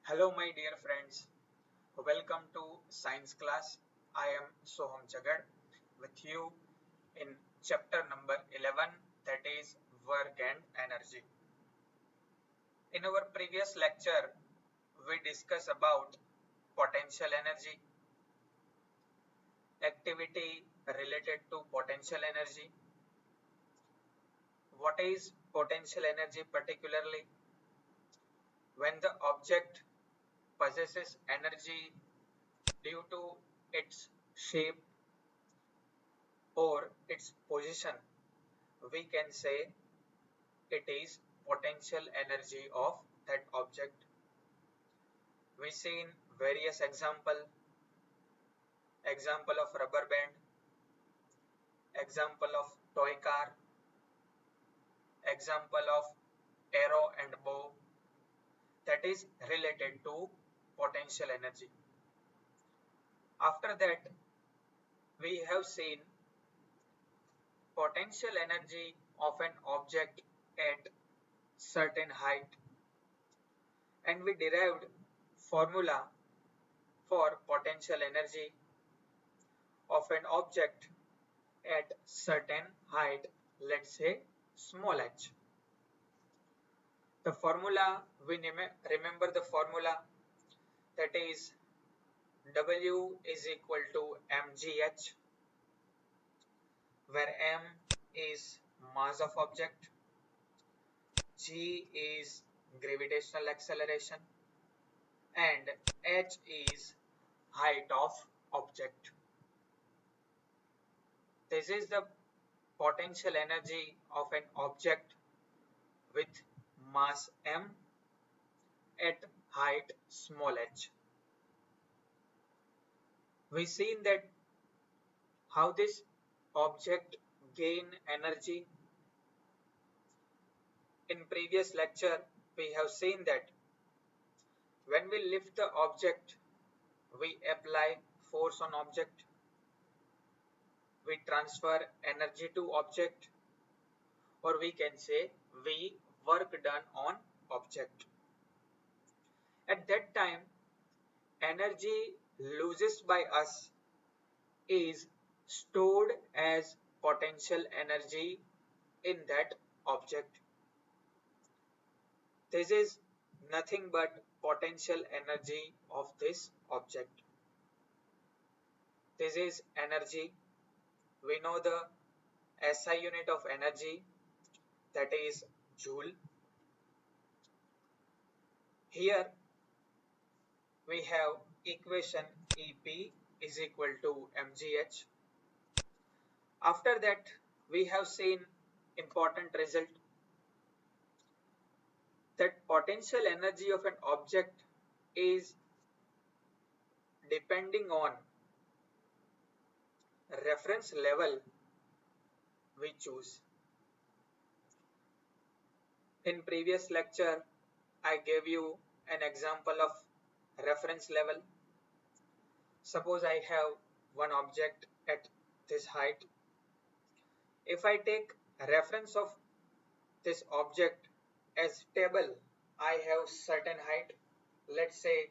Hello, my dear friends. Welcome to science class. I am Soham Jagad with you in chapter number 11, that is work and energy. In our previous lecture, we discussed about potential energy, activity related to potential energy. What is potential energy particularly? When the object possesses energy due to its shape or its position, we can say it is potential energy of that object. We see in various example of rubber band, example of toy car, example of arrow and bow, that is related to potential energy. After that, we have seen potential energy of an object at certain height, and we derived formula for potential energy of an object at certain height, let's say small h. The formula, we remember the formula, that is W is equal to mgh, where m is mass of object, g is gravitational acceleration, and h is height of object. This is the potential energy of an object with mass m at height small h. We seen that how this object gain energy. In previous lecture, we have seen that when we lift the object, we apply force on object, we transfer energy to object, or we can say we work done on object. At that time, energy loses by us is stored as potential energy in that object. This is nothing but potential energy of this object. This is energy. We know the SI unit of energy, that is joule. Here we have equation EP is equal to mgh. After that, we have seen important result, that potential energy of an object is depending on reference level we choose. In previous lecture, I gave you an example of reference level. Suppose I have one object at this height. If I take reference of this object as table, I have certain height, let's say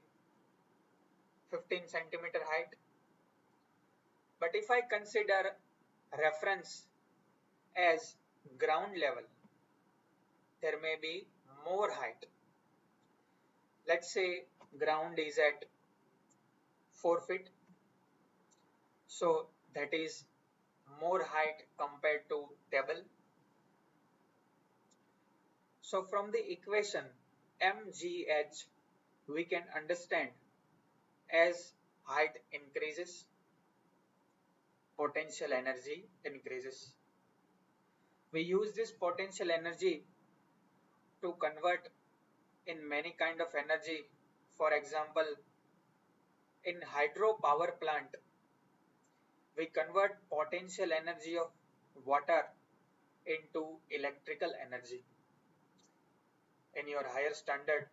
15 centimeter height. But if I consider reference as ground level, there may be more height. Let's say ground is at 4 feet. So that is more height compared to table. So from the equation mgh, we can understand as height increases, potential energy increases. We use this potential energy to convert in many kind of energy. For example, in hydropower plant, we convert potential energy of water into electrical energy. In your higher standard,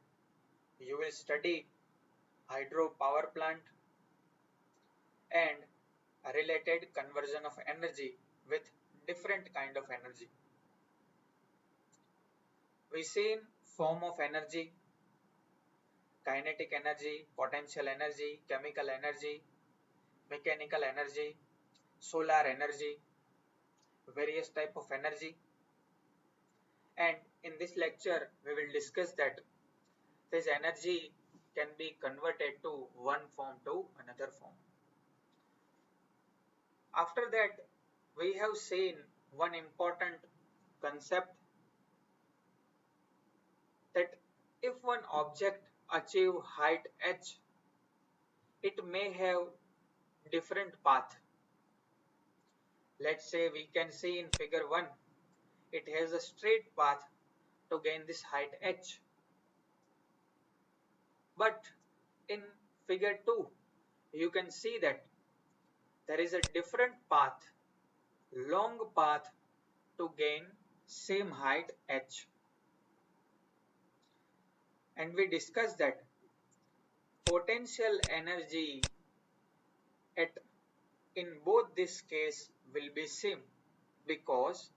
you will study hydropower plant and related conversion of energy with different kind of energy. We see in form of energy, kinetic energy, potential energy, chemical energy, mechanical energy, solar energy, various type of energy. And in this lecture, we will discuss that this energy can be converted to one form to another form. After that, we have seen one important concept, that if one object achieve height h, it may have different path. Let's say we can see in figure 1, it has a straight path to gain this height h. But in figure 2, you can see that there is a different path, long path to gain same height h. And we discussed that potential energy at in both this case will be same, because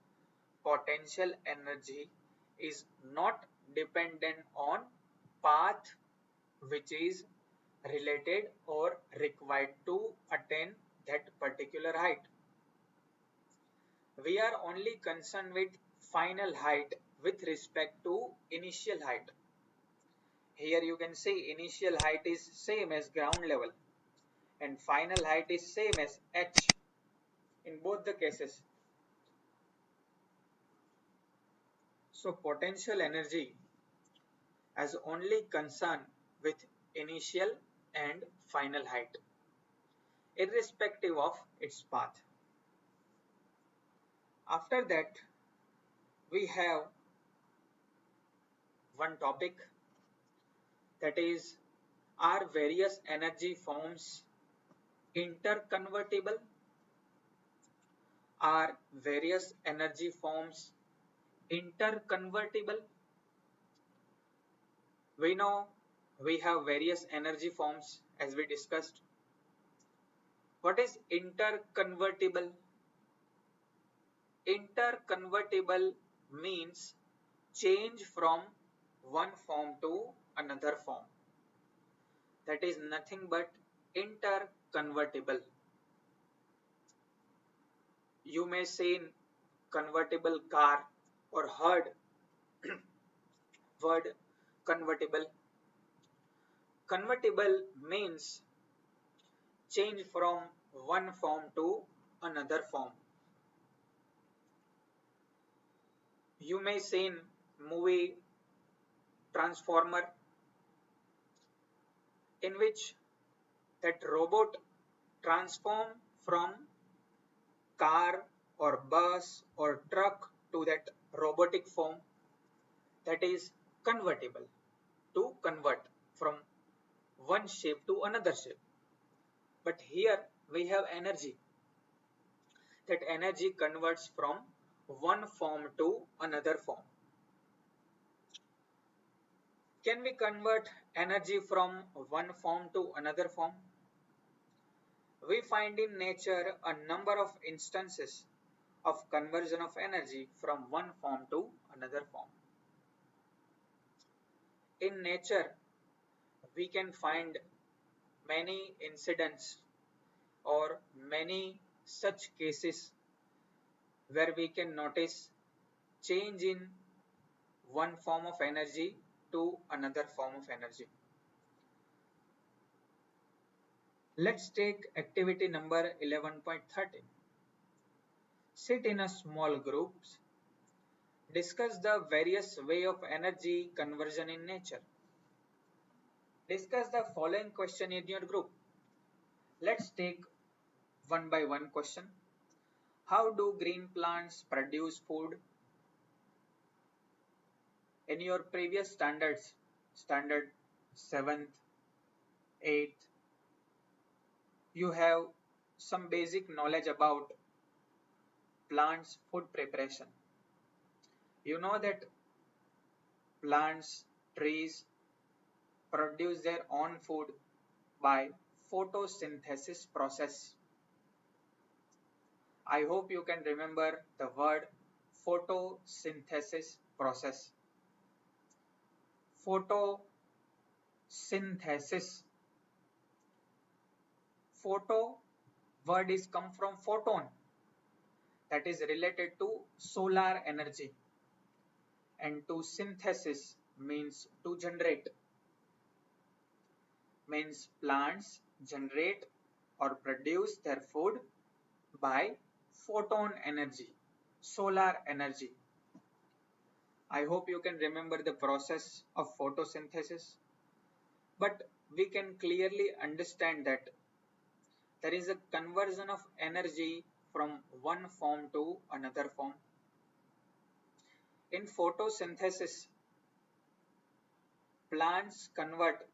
potential energy is not dependent on path which is related or required to attain that particular height. We are only concerned with final height with respect to initial height. Here you can see initial height is same as ground level and final height is same as h in both the cases. So potential energy has only concern with initial and final height, irrespective of its path. After that, we have one topic, that is, are various energy forms interconvertible? Are various energy forms interconvertible? We know we have various energy forms as we discussed. What is interconvertible? Interconvertible means change from one form to another form. That is nothing but interconvertible. You may say in convertible car or heard word convertible. Convertible means change from one form to another form. You may see in movie Transformer, in which that robot transform from car or bus or truck to that robotic form, that is convertible, to convert from one shape to another shape. But here we have energy. That energy converts from one form to another form. Can we convert energy from one form to another form? We find in nature a number of instances of conversion of energy from one form to another form. In nature, we can find many incidents or many such cases where we can notice change in one form of energy to another form of energy. Let's take activity number 11.13. Sit in a small groups. Discuss the various way of energy conversion in nature. Discuss the following question in your group. Let's take one by one question. How do green plants produce food? In your previous standards, standard 7th, 8th, you have some basic knowledge about plants food preparation. You know that plants, trees produce their own food by photosynthesis process. I hope you can remember the word photosynthesis process. Photo photosynthesis. Photo word is come from photon, that is related to solar energy, and to synthesis means to generate, means plants generate or produce their food by photon energy, solar energy. I hope you can remember the process of photosynthesis, but we can clearly understand that there is a conversion of energy from one form to another form. In photosynthesis, plants convert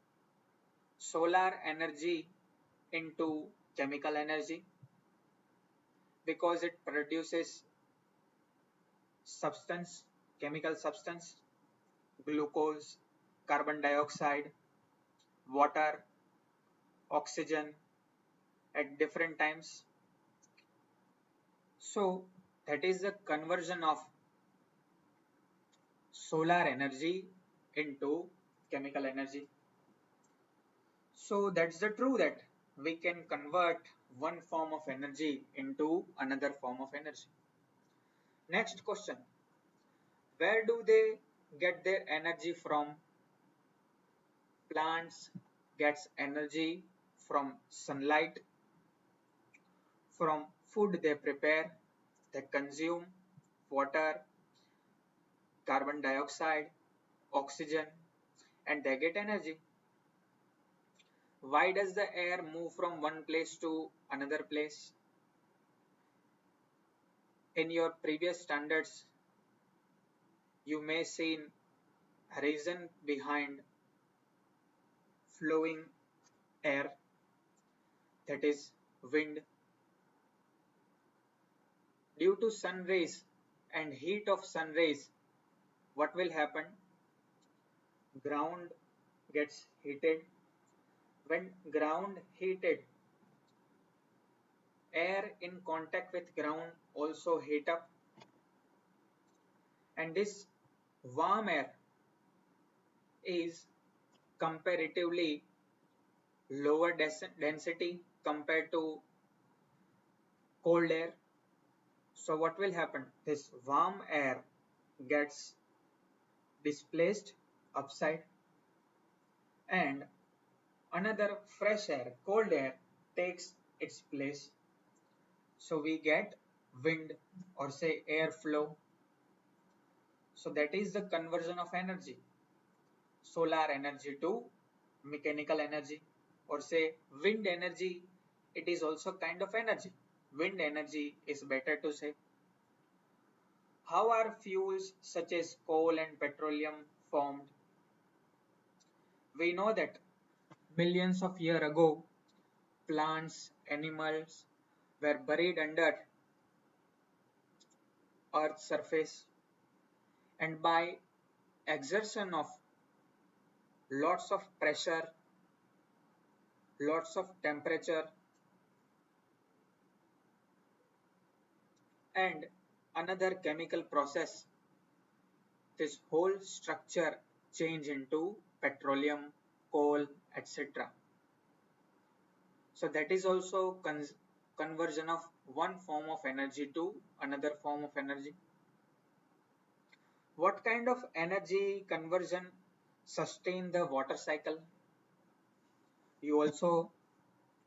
solar energy into chemical energy because it produces substance, chemical substance, glucose, carbon dioxide, water, oxygen at different times. So that is the conversion of solar energy into chemical energy. So that's the true that we can convert one form of energy into another form of energy. Next question. Where do they get their energy from? Plants gets energy from sunlight, from food they prepare, they consume, water, carbon dioxide, oxygen, and they get energy. Why does the air move from one place to another place? In your previous standards, you may seen a reason behind flowing air, that is wind. Due to sun rays and heat of sun rays, what will happen? Ground gets heated. When ground heated, air in contact with ground also heat up, and this warm air is comparatively lower density compared to cold air. So what will happen? This warm air gets displaced upside, and another fresh air, cold air, takes its place. So we get wind, or say airflow. So that is the conversion of energy, solar energy to mechanical energy, or say wind energy. It is also kind of energy. Wind energy is better to say. How are fuels such as coal and petroleum formed? We know that millions of years ago, plants, animals were buried under Earth's surface, and by exertion of lots of pressure, lots of temperature, and another chemical process, this whole structure changed into petroleum, coal, etc. So that is also conversion of one form of energy to another form of energy. What kind of energy conversion sustain the water cycle? You also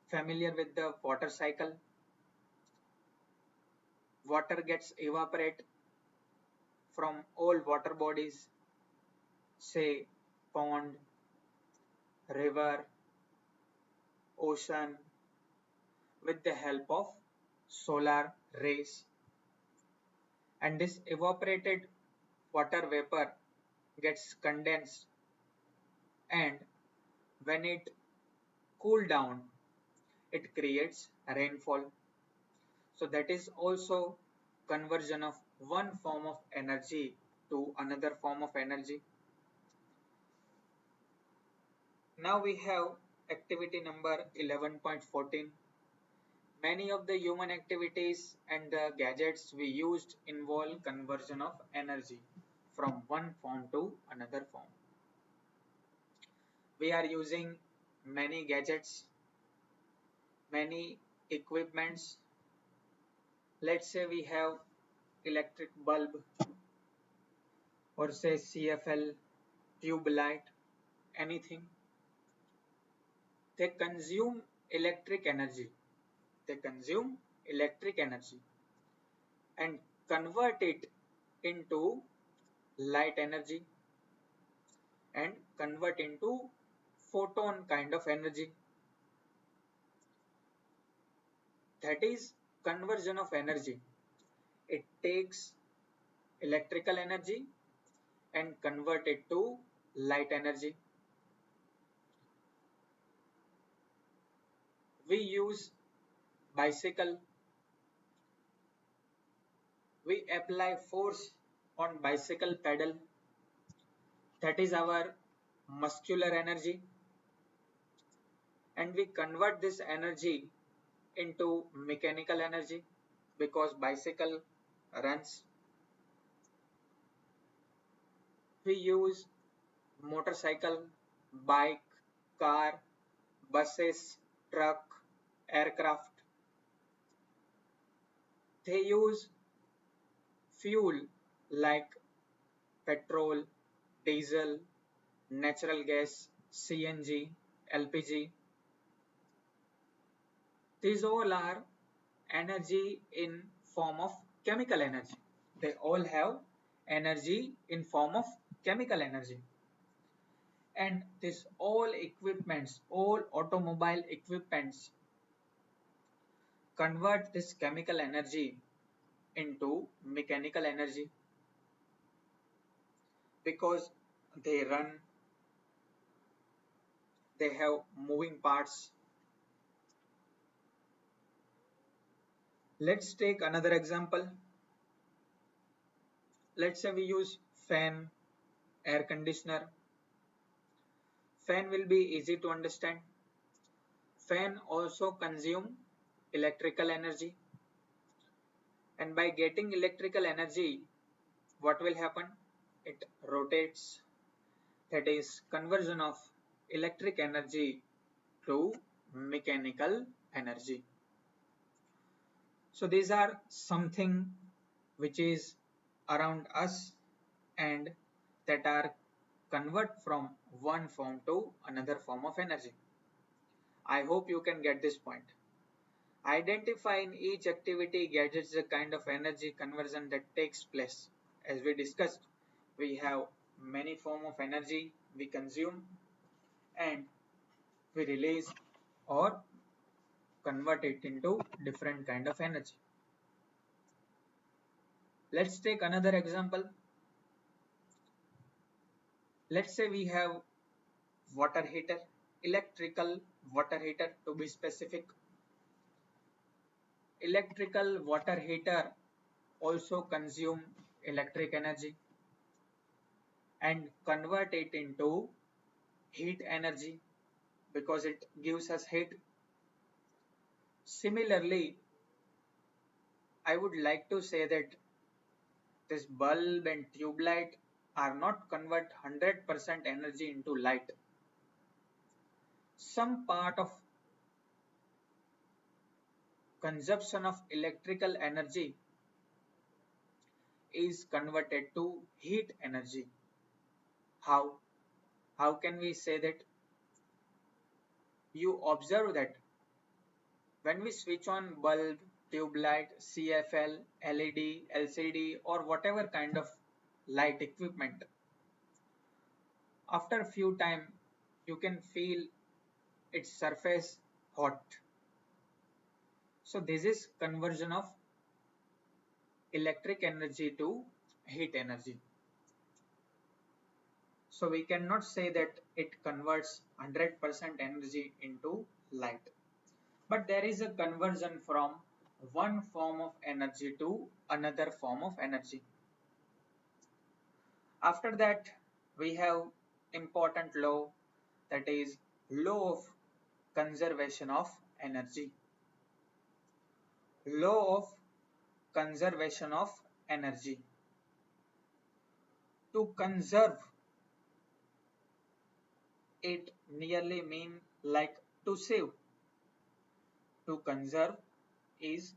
familiar with the water cycle? Water gets evaporate from all water bodies, say pond, river, ocean, with the help of solar rays, and this evaporated water vapor gets condensed, and when it cool down, it creates rainfall. So that is also conversion of one form of energy to another form of energy. Now we have activity number 11.14. Many of the human activities and the gadgets we used involve conversion of energy from one form to another form. we are using many gadgets, many equipments. Let's say we have electric bulb or say CFL, tube light, anything. They consume electric energy. They consume electric energy and convert it into light energy and convert into photon kind of energy. That is conversion of energy. It takes electrical energy and convert it to light energy. We use bicycle. We apply force on bicycle pedal. That is our muscular energy. And we convert this energy into mechanical energy because bicycle runs. We use motorcycle, bike, car, buses, truck, aircraft. They use fuel like petrol, diesel, natural gas, CNG, LPG. These all are energy in form of chemical energy. They all have energy in form of chemical energy. And this all equipments, all automobile equipments convert this chemical energy into mechanical energy because they run, they have moving parts. Let's take another example. Let's say we use fan, air conditioner. Fan will be easy to understand. Fan also consume electrical energy, and by getting electrical energy, what will happen? It rotates. That is conversion of electric energy to mechanical energy. So these are something which is around us and that are convert from one form to another form of energy. I hope you can get this point. Identify in each activity gadgets the kind of energy conversion that takes place. As we discussed, we have many form of energy we consume and we release or convert it into different kind of energy. Let's take another example. Let's say we have water heater, electrical water heater to be specific. Electrical water heater also consume electric energy and convert it into heat energy because it gives us heat. Similarly, I would like to say that this bulb and tube light are not convert 100% energy into light. Some part of consumption of electrical energy is converted to heat energy. How? How can we say that? You observe that when we switch on bulb, tube light, CFL, LED, LCD or whatever kind of light equipment, after a few time you can feel its surface hot. So this is conversion of electric energy to heat energy. So we cannot say that it converts 100% energy into light. But there is a conversion from one form of energy to another form of energy. After that, we have important law, that is law of conservation of energy. Law of conservation of energy. To conserve it nearly mean like to save. To conserve is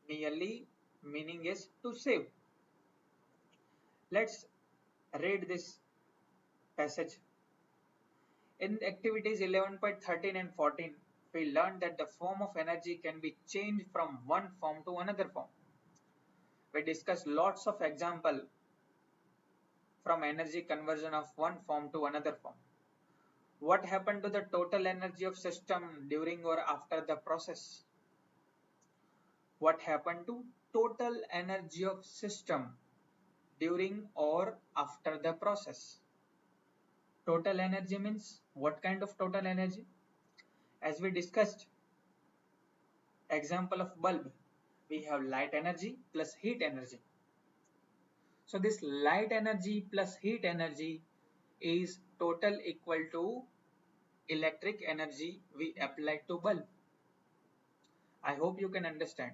nearly meaning is to save. Let's read this passage. In activities 11.13 and 14, we learned that the form of energy can be changed from one form to another form. We discussed lots of example from energy conversion of one form to another form. What happened to the total energy of system during or after the process? What happened to total energy of system during or after the process? Total energy means what kind of total energy? As we discussed, example of bulb, we have light energy plus heat energy. So this light energy plus heat energy is total equal to electric energy we apply to bulb. I hope you can understand.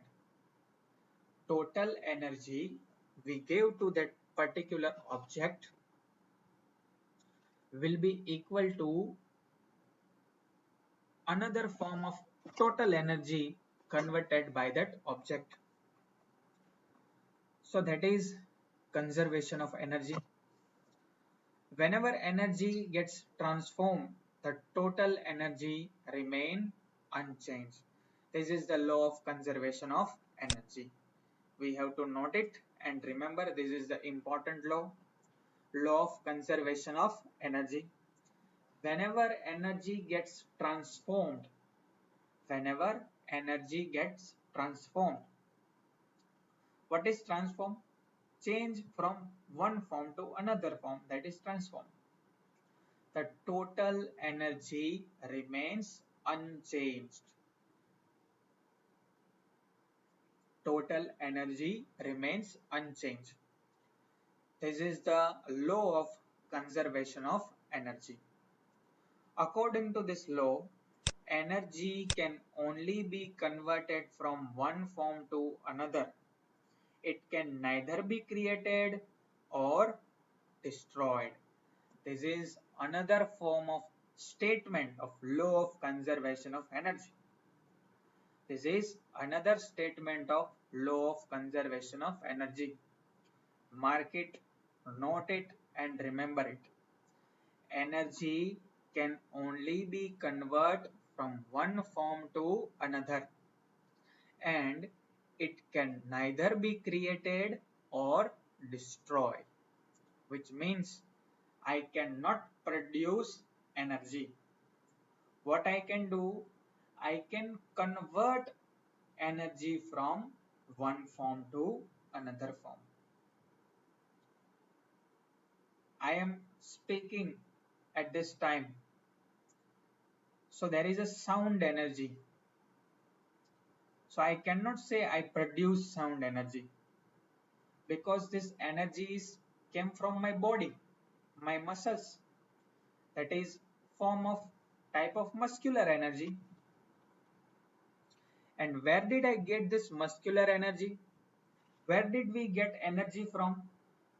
Total energy we give to that particular object will be equal to another form of total energy converted by that object. So that is conservation of energy. Whenever energy gets transformed, the total energy remain unchanged. This is the law of conservation of energy. We have to note it and remember this is the important law. Law of conservation of energy. Whenever energy gets transformed, whenever energy gets transformed, what is transform? Change from one form to another form, that is transform. The total energy remains unchanged. Total energy remains unchanged. This is the law of conservation of energy. According to this law, energy can only be converted from one form to another. It can neither be created or destroyed. This is another form of statement of law of conservation of energy. This is another statement of law of conservation of energy. Mark it, note it and remember it. Energy can only be converted from one form to another and it can neither be created or destroyed, which means I cannot produce energy. What I can do, I can convert energy from one form to another form. I am speaking at this time. So there is a sound energy. So I cannot say I produce sound energy because this energy came from my body, my muscles. That is form of type of muscular energy. And where did I get this muscular energy? Where did we get energy from?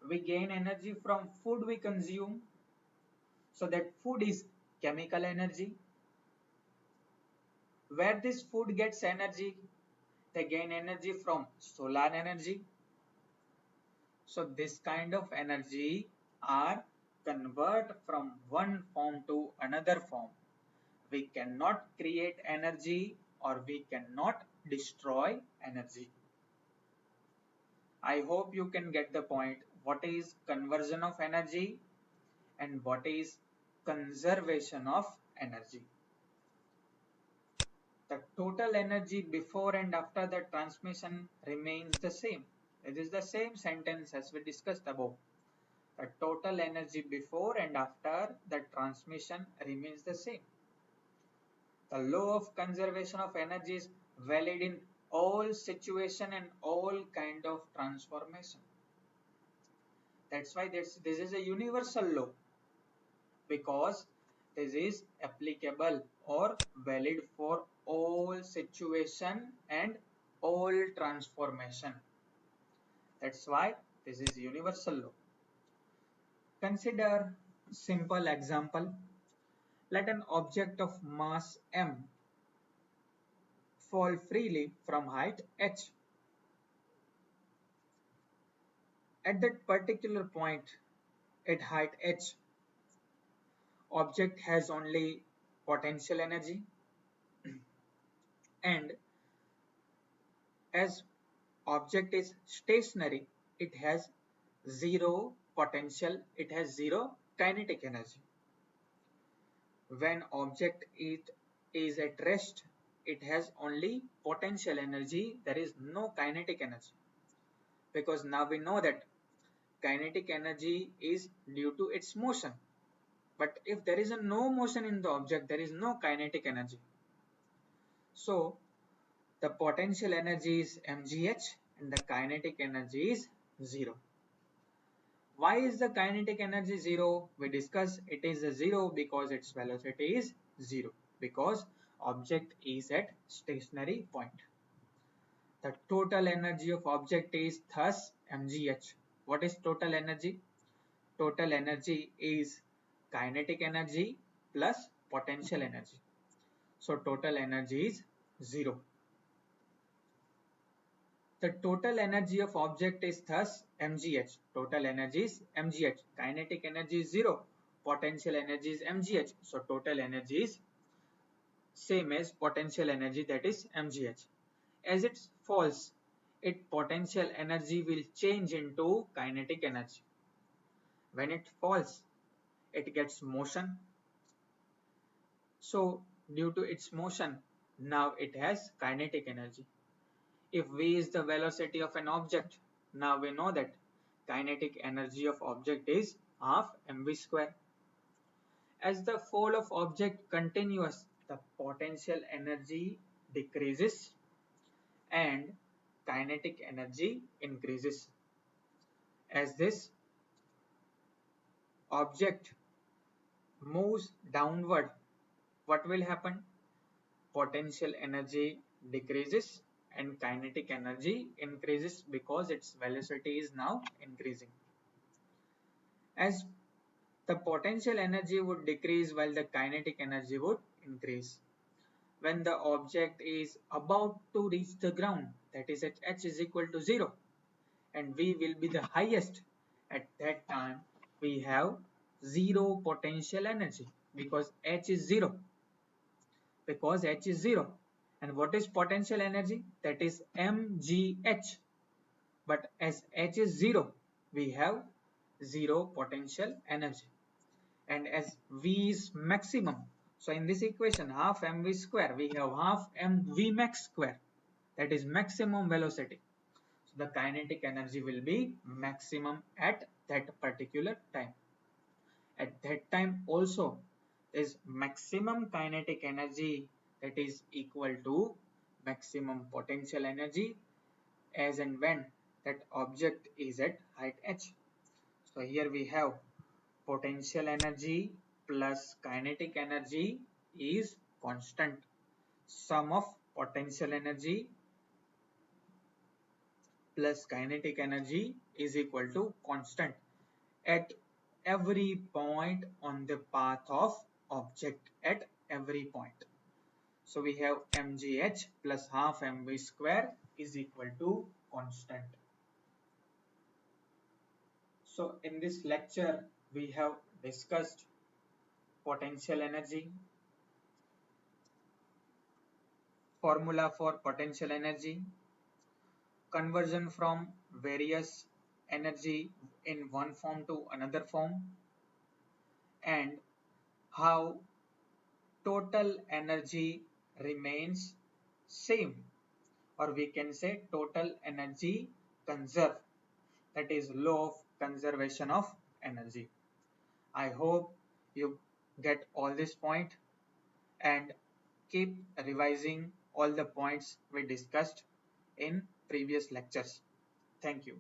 We gain energy from food we consume. So that food is chemical energy. Where this food gets energy? They gain energy from solar energy. So this kind of energy are convert from one form to another form. We cannot create energy or we cannot destroy energy. I hope you can get the point. What is conversion of energy and what is conservation of energy? The total energy before and after the transmission remains the same. It is the same sentence as we discussed above. The total energy before and after the transmission remains the same. The law of conservation of energy is valid in all situation and all kind of transformation. That's why this is a universal law, because this is applicable or valid for all situation and all transformation. That's why this is universal law. Consider Simple example. Let an object of mass m fall freely from height h. At that particular point at height h, object has only potential energy, and as object is stationary, it has zero potential, it has zero kinetic energy. When object is at rest, it has only potential energy, there is no kinetic energy, because now we know that kinetic energy is due to its motion. But if there is no motion in the object, there is no kinetic energy. So the potential energy is mgh and the kinetic energy is 0. Why is the kinetic energy 0? We discussed it is a 0 because its velocity is 0, because object is at stationary point. The total energy of object is thus mgh. What is total energy? Total energy is kinetic energy plus potential energy. So total energy is 0. The total energy of object is thus mgh. Total energy is mgh. Kinetic energy is 0. Potential energy is mgh. So total energy is same as potential energy, that is mgh. As it falls, its potential energy will change into kinetic energy. When it falls, it gets motion. So due to its motion, now it has kinetic energy. If v is the velocity of an object, now we know that kinetic energy of object is half mv square. As the fall of object continues, the potential energy decreases and kinetic energy increases. As this object moves downward, what will happen? Potential energy decreases and kinetic energy increases because its velocity is now increasing. As the potential energy would decrease while the kinetic energy would increase. When the object is about to reach the ground, that is at h is equal to 0, and v will be the highest, at that time we have 0 potential energy because h is 0. Because h is 0. And what is potential energy? That is mgh. But as h is 0, we have 0 potential energy. And as v is maximum, so in this equation half mv square, we have half mv max square, that is maximum velocity. So the kinetic energy will be maximum at that particular time. At that time also is maximum kinetic energy, that is equal to maximum potential energy as and when that object is at height h. So here we have potential energy plus kinetic energy is constant. Sum of potential energy plus kinetic energy is equal to constant at every point on the path of object, at every point. So we have mgh plus half mv square is equal to constant. So in this lecture we have discussed potential energy, formula for potential energy, conversion from various energy in one form to another form, and how total energy remains same, or we can say total energy conserved, that is law of conservation of energy. I hope you get all this point and keep revising all the points we discussed in previous lectures. Thank you.